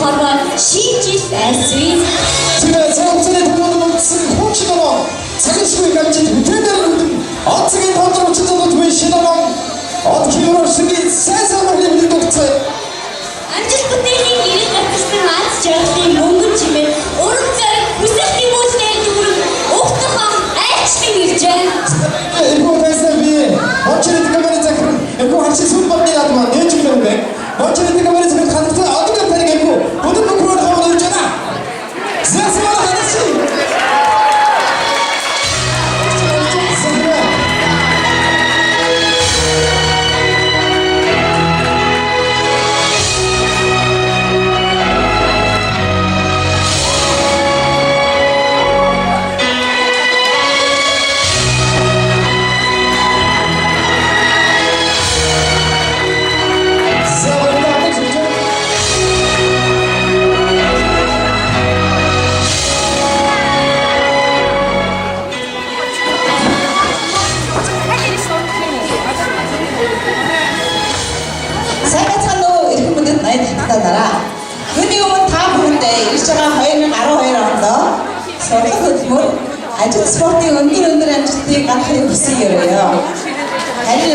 хорвоо шинжил байсвээ. 제가 사업자의 동료는 쓴 홍치도로 사기수의 감지 대대를 어떻게 번들어 찾아도 돼 시도랑 어떻게 요럴 수기 세상을 입는 독체 Амжилт бүтээлийн гэрэл гацсан аз жаргалын мөнгөн чимээ уран зориг хүсэлтийн мөчнээр дүрэн угтахан айчлан ирж байна. 이거 대세비 멋지는 뜨거운 작품 이거 같이 손밥이라도만 내주는데 멋지는 뜨거운 작품 가득 어디가 다니겠고 모든 거 그걸 하고 있잖아. 세상을 하나씩 Хүний өмнө та бүхэндээ ирж байгаа 2012 онд сургууль хөтөлбөр ажил спортын өндөр амжилтыг гаргахыг хүсье өрөөё. Харин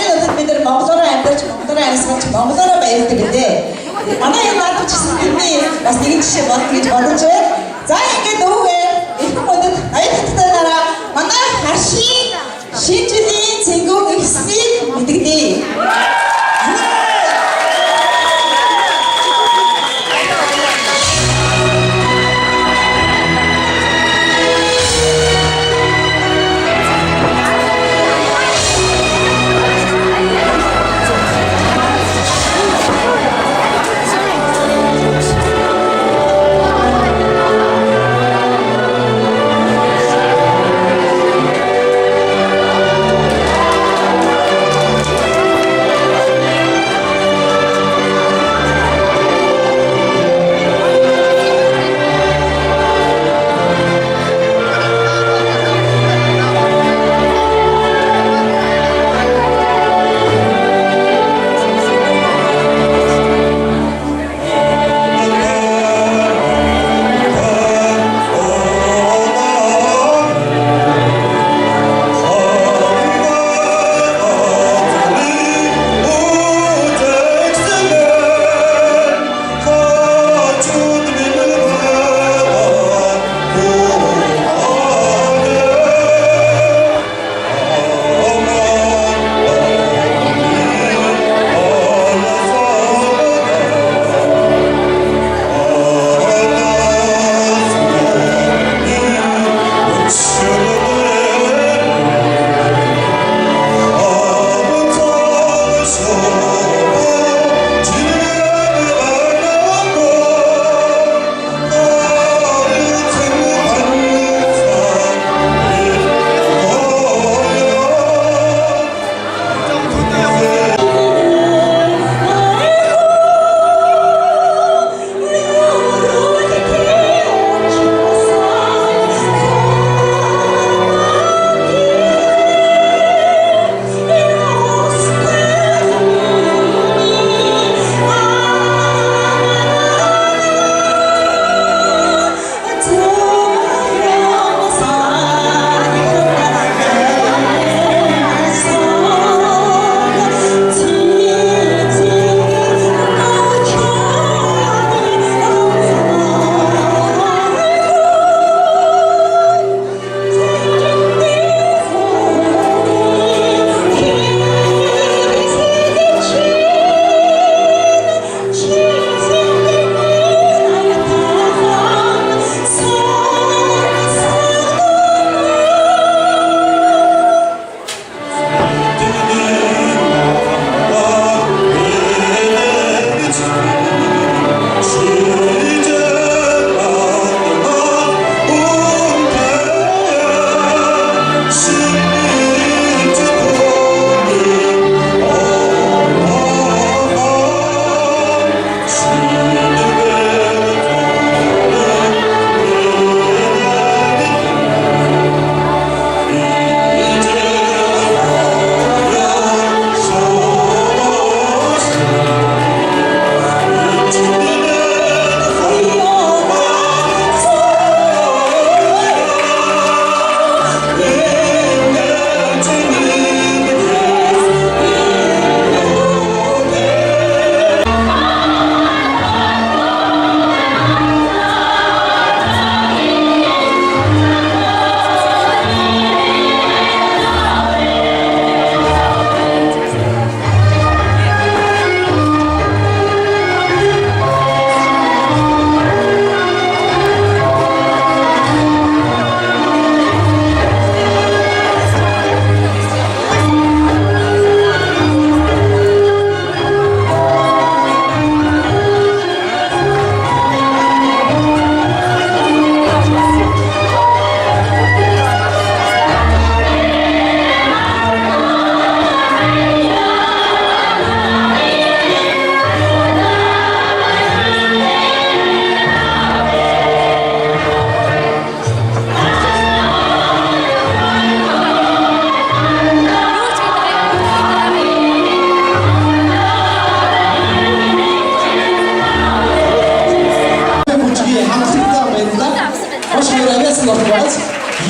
өнөөдөр бид нар Монголоор амьдарч Монголоор амьсгалж Монголоор баярлдаг гэдэг. Манай энэ надад ч бидний бас нэгэн жишээ болно гэж бодож байна. За ингээд өвгөө их мөдөд аяд татаараа манай харшийн шинжлэлийн цэнгүүр ихсийг мэдгэдэг.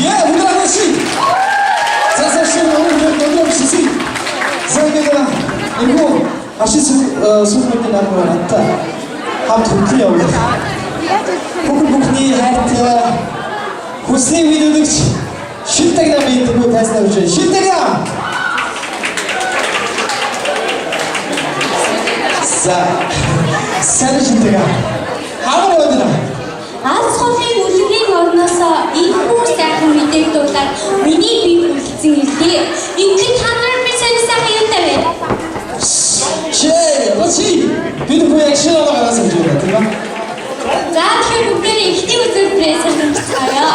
예, 오늘 아저씨. 자사씨 오늘 너무 시시. 자기가 이거 아저씨 소문이 나는 거 같다. 한 좋고요. Бүгний хайртай хүсний видеогч шилтэгнэ мэдгүй тайснаа үчээ. Шилтэгнэ. Сайн шилтэгнэ. Хаагаар байна. Аз холын үлгэрийн орноосоо ийхүү сайхан мэдээг дуулаад миний бие хүлцэн илээ. Ингээд та нар би сайхан юутай вэ? Шээ, бачи. Бид бүхэн яг шинэ оноо гаргасан гэж байна, тийм үү? За тэгэхээр бүгдээ ихний үзэл present-ааё.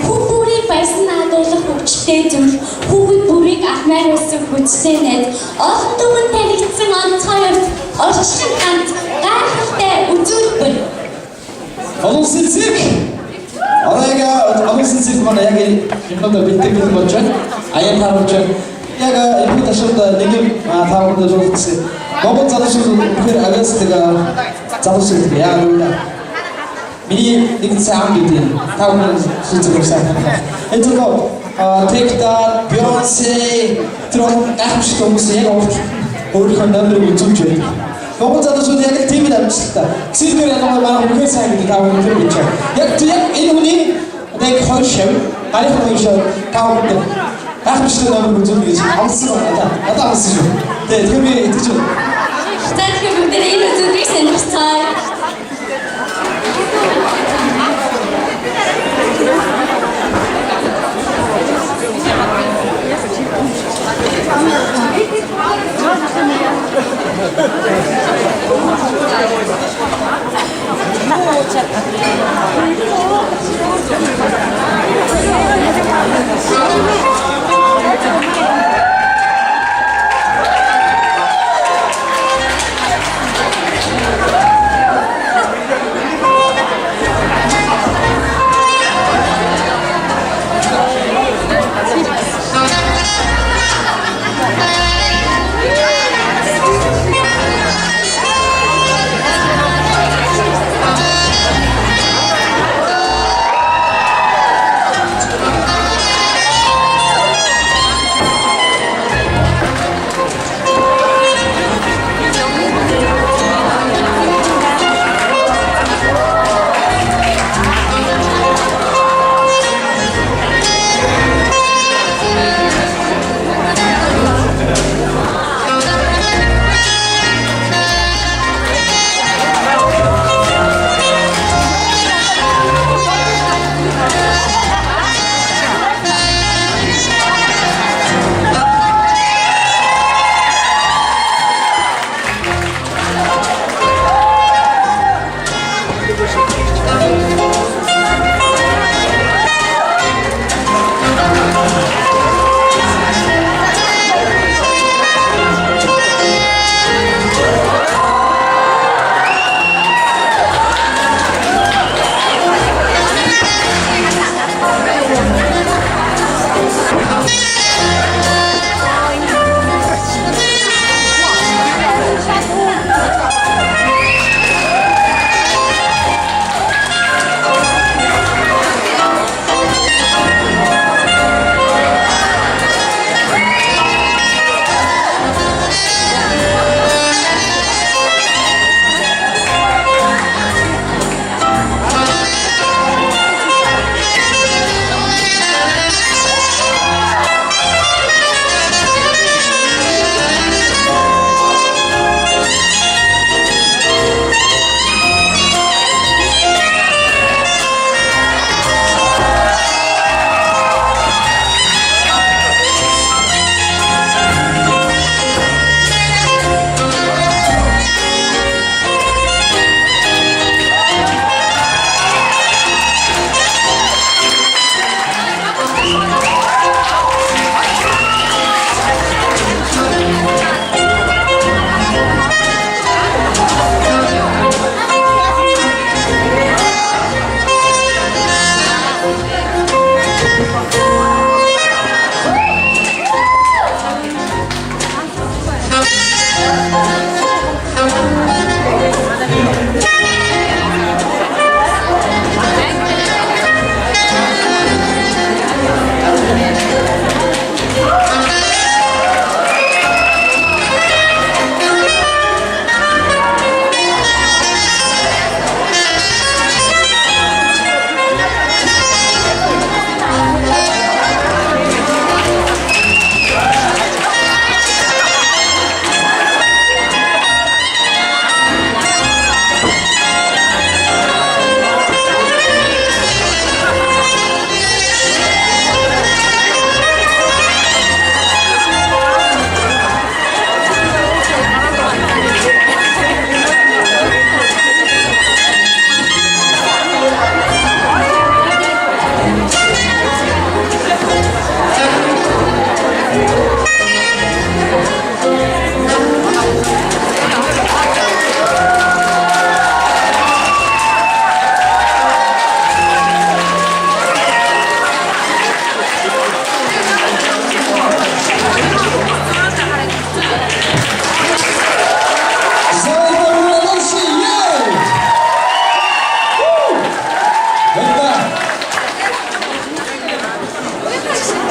Хүүхний байсан надуулах хүчтэй зүйл, хүүхний бүрийг ахнаар өсөх хүчтэй найз, олон түмэн танигдсан онцгой орчин ганц гайхалтай үзүүлбэр. Олон сэлцэг. Олон сэлцэг манай яг энэ бэлтгэл болж байна. Аян харуулж байна. Яг энэ ташаад нэг юм тааруулж үзсэн. Монгол залуучууд бүхээр авьяасдаг залуучууд яа гэвэл миний нэг саунд гэдэг тааруулж үзсэн. Это Текта, Бейонсе, Трон гайхамшиг хүмүүс яг өөрийнхөө номерыг үзүүлж байна. Монгол залуучууд яг тийм л амжилттай. Цэвэр яг манай бүхээр сайн гэдэг тааруулж гэж байна. Яг энэ хүний нэг хоёр шав, гарих хоёр шав тааруулж гайхамшигтай номер үзүүлнэ гэж амласан байна. Надад амласан шүү. Тэгэхээр би итгэж байна. За тэгэхээр бүгдээ энэ үзүүлбэрийг сонирхцгаая.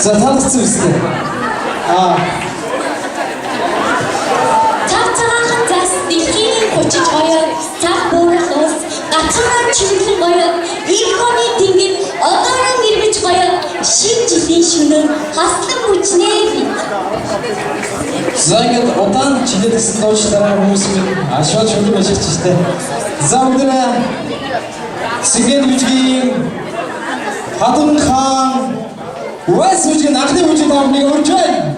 За танилцсан үстэй. Цаацаахан зас дэлхийн хүчиж гоёо цаг буурах ус гацхан чиглэн гоёо ийхоны тэнгэр одоорон ирвэж гоёо шинэ жилийн шөнөө хаслан хүчнээ. За ингээд удаан жилийн гэсэн дуучлаараа хүмүүс минь ашиг шүлэг ажиллаж штэ. За өнөөдөр Сэгэн үжгийн Хатан хаан Уэс үжгийн анхны үжиг таамныг өрж байна.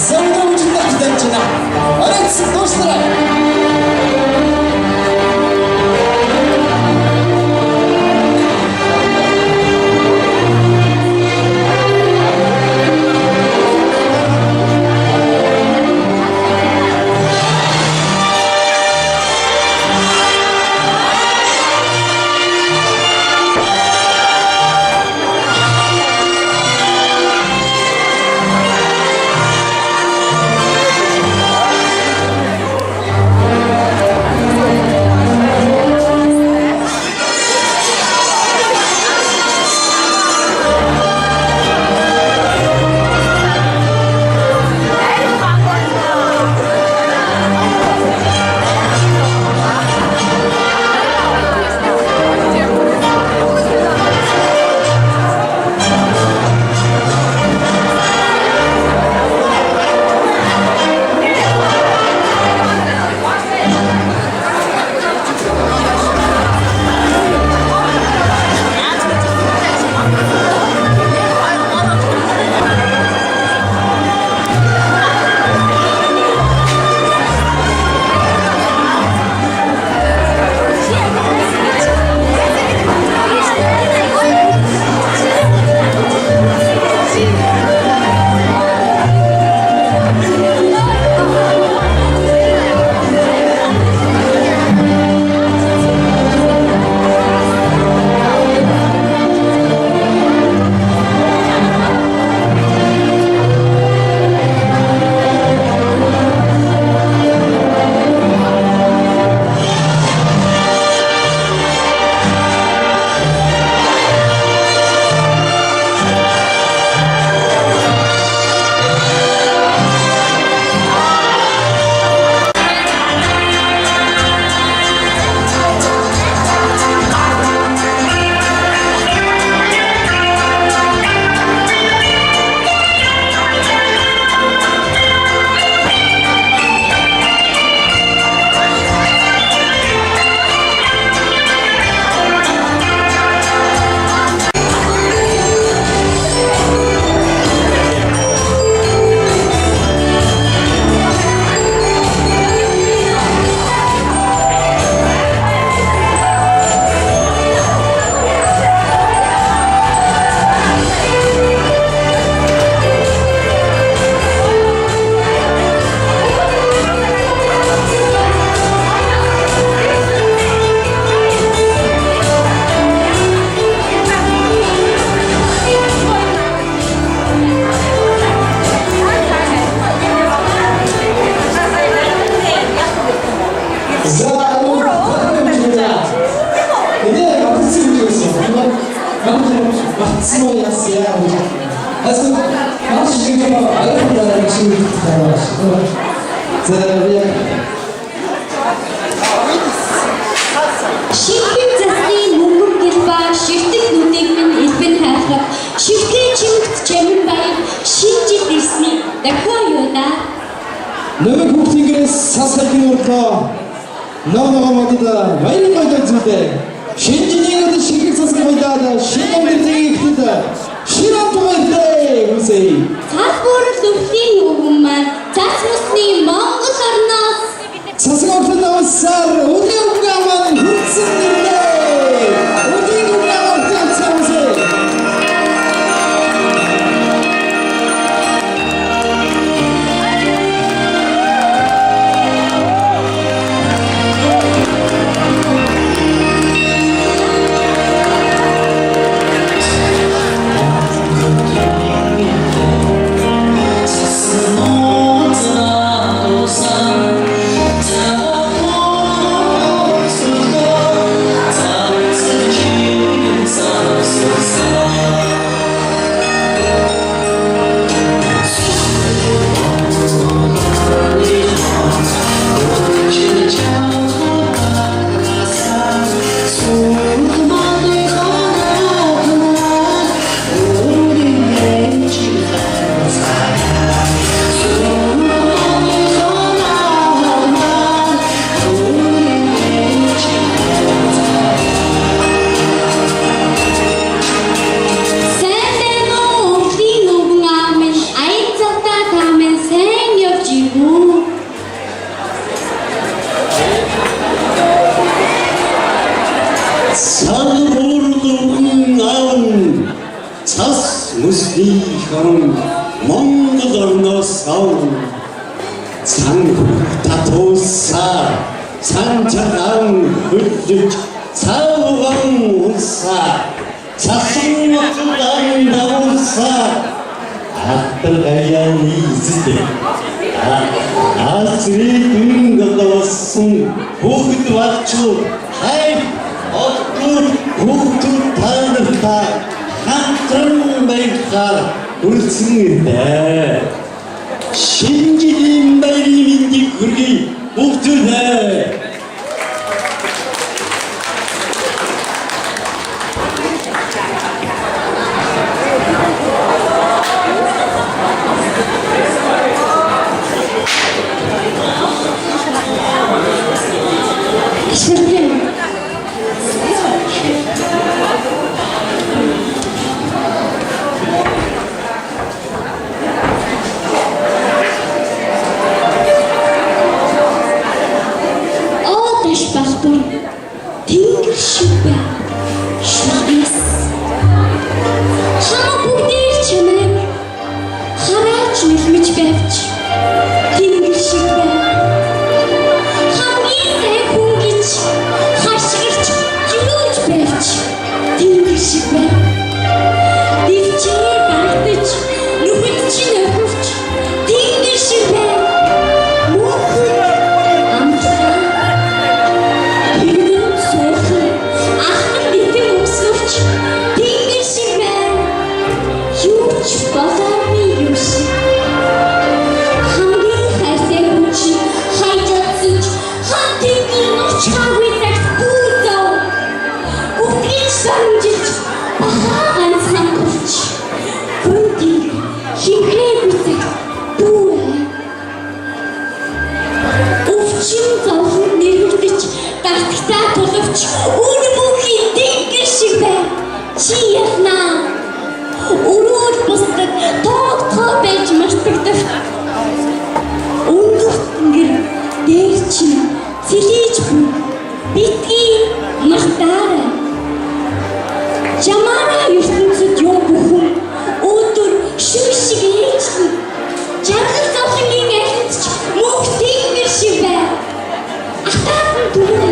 Сэгэн үжиг тавьж байна. Арайц дуучлаараа. Шигтэй засны мөнгөн гэлба шигтэй нүдийг минь элбэн хайхад шигтэй чимэгт чамин баяр шинэ жил ирсний дахиад юу да? Нэмэг хүүхдийнхээс сасгалын уртаа ногоо модда баярын баяр зүйлээ шинэ жилийн өдөр шигэг сасгал баялаа шинэ амьдралын ихтэд шинэ амтмайдээ үсэй. Цаас буурах өвлийн өвгөн маань цаас мусны Монгол орноос Сасгалын авсаар өдөр гаман хүрсэн нэрээ өдөр гаман цаасан үсэй. Oh Салбурлугун аавн цас мөсдийхэн Монгол орноос авн цан татуусаа цанчаан хөдлөж цаавган унсаа цасан мөцөлөн давусаа аттагаян ийсдэ асрийн годосон хүүхэд багчуу хай оттур хүүхэд таанарта хамтран байхаар үрсэн ирдэ шинжлэлийн баярын мэндийг хүргэе бүгдээрээ Thank you.